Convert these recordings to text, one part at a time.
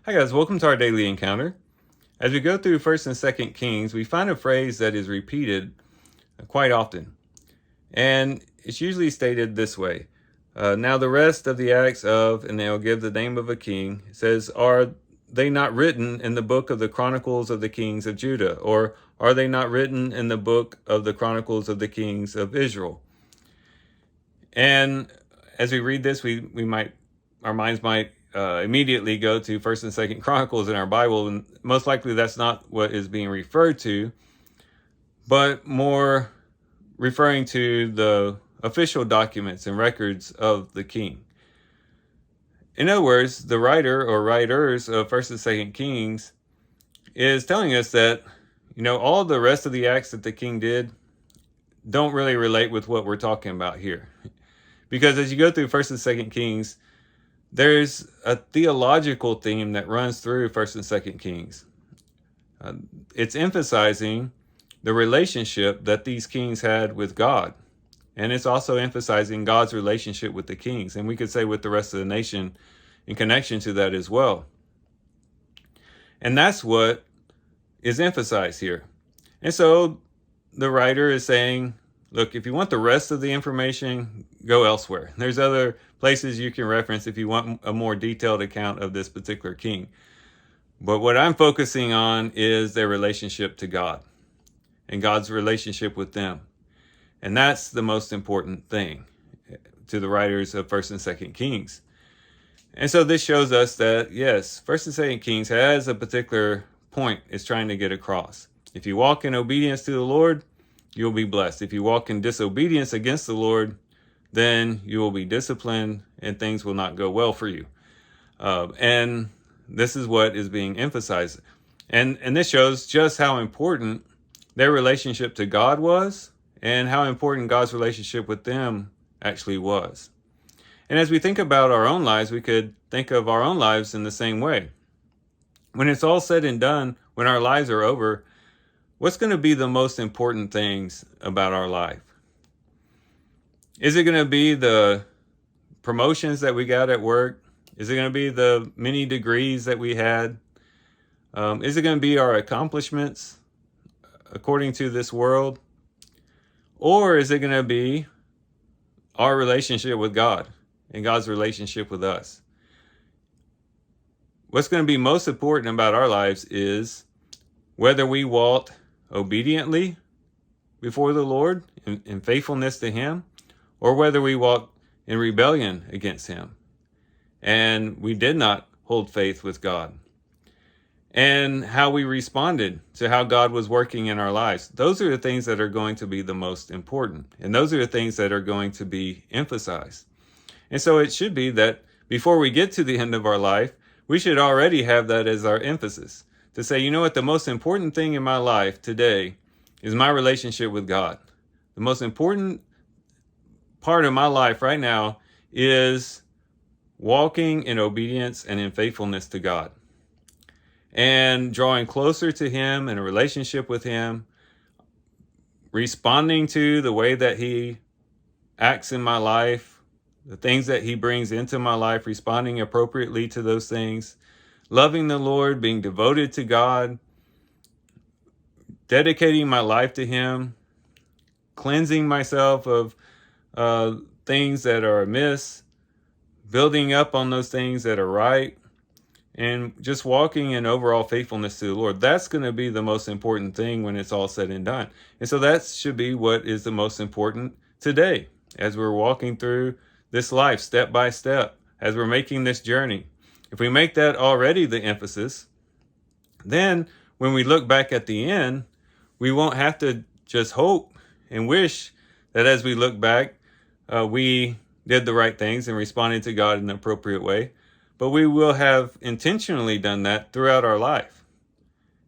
Hi guys, welcome to our daily encounter. As we go through 1st and 2nd Kings, we find a phrase that is repeated quite often. And it's usually stated this way. Now the rest of the acts of, and they'll give the name of a king, says, are they not written in the book of the Chronicles of the Kings of Judah? Or are they not written in the book of the Chronicles of the Kings of Israel? And as we read this, our minds might immediately go to 1st and 2nd Chronicles in our Bible, and most likely that's not what is being referred to, but more referring to the official documents and records of the king. In other words, the writer or writers of 1st and 2nd Kings is telling us that, all the rest of the acts that the king did don't really relate with what we're talking about here. Because as you go through 1st and 2nd Kings, there's a theological theme that runs through 1st and 2nd Kings. It's emphasizing the relationship that these kings had with God. And it's also emphasizing God's relationship with the kings. And we could say with the rest of the nation in connection to that as well. And that's what is emphasized here. And so the writer is saying, look, if you want the rest of the information, go elsewhere. There's other places you can reference if you want a more detailed account of this particular king. But what I'm focusing on is their relationship to God and God's relationship with them. And that's the most important thing to the writers of 1st and 2nd Kings. And so this shows us that, yes, 1st and 2nd Kings has a particular point it's trying to get across. If you walk in obedience to the Lord, you'll be blessed. If you walk in disobedience against the Lord, then you will be disciplined and things will not go well for you. And this is what is being emphasized. And this shows just how important their relationship to God was and how important God's relationship with them actually was. And as we think about our own lives, we could think of our own lives in the same way. When it's all said and done, when our lives are over, what's going to be the most important things about our life? Is it going to be the promotions that we got at work? Is it going to be the many degrees that we had? Is it going to be our accomplishments according to this world? Or is it going to be our relationship with God and God's relationship with us? What's going to be most important about our lives is whether we walk obediently before the Lord in faithfulness to Him, or whether we walk in rebellion against Him and we did not hold faith with God, and how we responded to how God was working in our lives. Those are the things that are going to be the most important, and those are the things that are going to be emphasized. And so it should be that before we get to the end of our life, we should already have that as our emphasis, to say, you know what, the most important thing in my life today is my relationship with God. The most important part of my life right now is walking in obedience and in faithfulness to God, and drawing closer to Him in a relationship with Him, responding to the way that He acts in my life, the things that He brings into my life, responding appropriately to those things, loving the Lord, being devoted to God, dedicating my life to Him, cleansing myself of things that are amiss, building up on those things that are right, and just walking in overall faithfulness to the Lord. That's going to be the most important thing when it's all said and done. And so that should be what is the most important today as we're walking through this life step by step, as we're making this journey. If we make that already the emphasis, then when we look back at the end, we won't have to just hope and wish that as we look back, we did the right things and responded to God in an appropriate way, but we will have intentionally done that throughout our life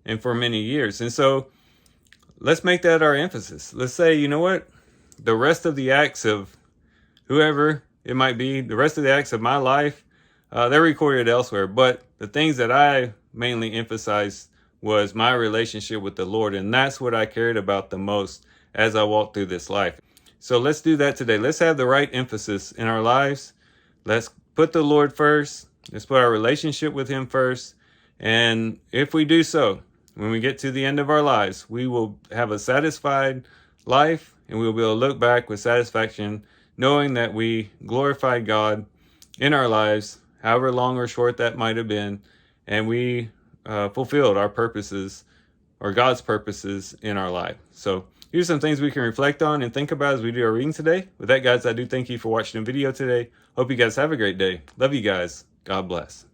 and for many years. And so let's make that our emphasis. Let's say, you know what, the rest of the acts of whoever it might be, the rest of the acts of my life, they're recorded elsewhere. But the things that I mainly emphasized was my relationship with the Lord. And that's what I cared about the most as I walked through this life. So let's do that today. Let's have the right emphasis in our lives. Let's put the Lord first. Let's put our relationship with Him first. And if we do so, when we get to the end of our lives, we will have a satisfied life, and we will be able to look back with satisfaction, knowing that we glorified God in our lives, however long or short that might have been, and we fulfilled our purposes, or God's purposes, in our life. So here's some things we can reflect on and think about as we do our reading today. With that, guys, I do thank you for watching the video today. Hope you guys have a great day. Love you guys. God bless.